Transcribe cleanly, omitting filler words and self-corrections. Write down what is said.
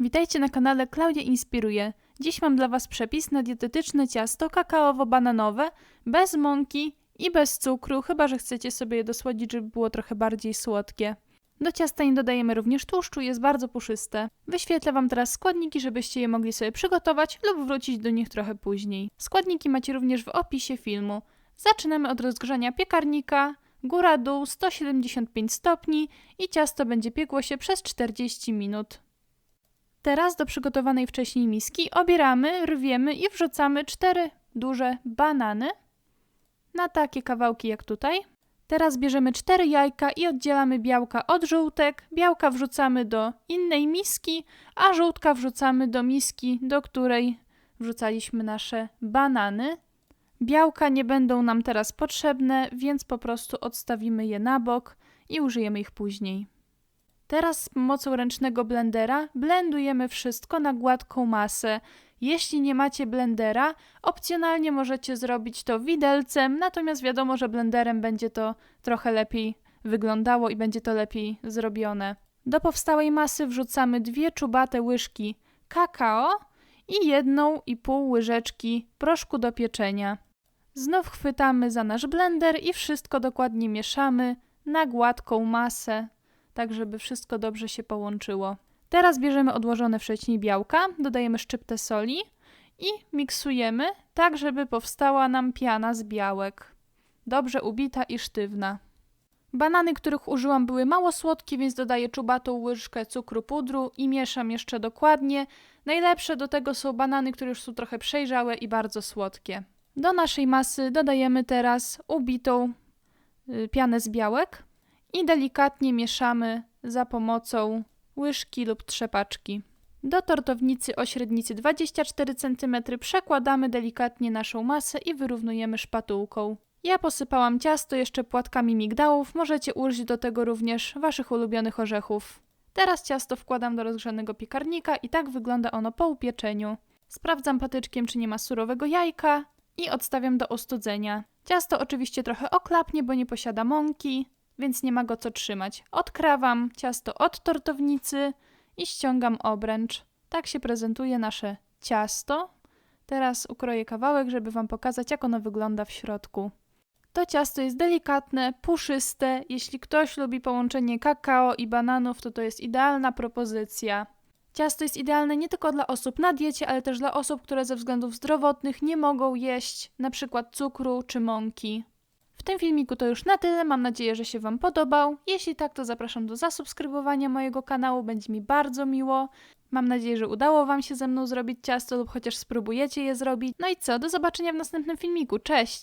Witajcie na kanale Klaudia Inspiruje. Dziś mam dla Was przepis na dietetyczne ciasto kakaowo-bananowe, bez mąki i bez cukru, chyba że chcecie sobie je dosłodzić, żeby było trochę bardziej słodkie. Do ciasta nie dodajemy również tłuszczu, jest bardzo puszyste. Wyświetlę Wam teraz składniki, żebyście je mogli sobie przygotować lub wrócić do nich trochę później. Składniki macie również w opisie filmu. Zaczynamy od rozgrzania piekarnika, góra-dół 175 stopni i ciasto będzie piekło się przez 40 minut. Teraz do przygotowanej wcześniej miski obieramy, rwiemy i wrzucamy 4 duże banany na takie kawałki jak tutaj. Teraz bierzemy 4 jajka i oddzielamy białka od żółtek. Białka wrzucamy do innej miski, a żółtka wrzucamy do miski, do której wrzucaliśmy nasze banany. Białka nie będą nam teraz potrzebne, więc po prostu odstawimy je na bok i użyjemy ich później. Teraz z pomocą ręcznego blendera blendujemy wszystko na gładką masę. Jeśli nie macie blendera, opcjonalnie możecie zrobić to widelcem, natomiast wiadomo, że blenderem będzie to trochę lepiej wyglądało i będzie to lepiej zrobione. Do powstałej masy wrzucamy 2 czubate łyżki kakao i 1,5 łyżeczki proszku do pieczenia. Znów chwytamy za nasz blender i wszystko dokładnie mieszamy na gładką masę, tak żeby wszystko dobrze się połączyło. Teraz bierzemy odłożone wcześniej białka, dodajemy szczyptę soli i miksujemy tak, żeby powstała nam piana z białek. Dobrze ubita i sztywna. Banany, których użyłam, były mało słodkie, więc dodaję czubatą łyżkę cukru pudru i mieszam jeszcze dokładnie. Najlepsze do tego są banany, które już są trochę przejrzałe i bardzo słodkie. Do naszej masy dodajemy teraz ubitą pianę z białek i delikatnie mieszamy za pomocą łyżki lub trzepaczki. Do tortownicy o średnicy 24 cm przekładamy delikatnie naszą masę i wyrównujemy szpatułką. Ja posypałam ciasto jeszcze płatkami migdałów, możecie użyć do tego również Waszych ulubionych orzechów. Teraz ciasto wkładam do rozgrzanego piekarnika i tak wygląda ono po upieczeniu. Sprawdzam patyczkiem, czy nie ma surowego jajka i odstawiam do ostudzenia. Ciasto oczywiście trochę oklapnie, bo nie posiada mąki, więc nie ma go co trzymać. Odkrawam ciasto od tortownicy i ściągam obręcz. Tak się prezentuje nasze ciasto. Teraz ukroję kawałek, żeby Wam pokazać, jak ono wygląda w środku. To ciasto jest delikatne, puszyste. Jeśli ktoś lubi połączenie kakao i bananów, to jest idealna propozycja. Ciasto jest idealne nie tylko dla osób na diecie, ale też dla osób, które ze względów zdrowotnych nie mogą jeść np. cukru czy mąki. W tym filmiku to już na tyle, mam nadzieję, że się Wam podobał. Jeśli tak, to zapraszam do zasubskrybowania mojego kanału, będzie mi bardzo miło. Mam nadzieję, że udało Wam się ze mną zrobić ciasto lub chociaż spróbujecie je zrobić. No i co, do zobaczenia w następnym filmiku, cześć!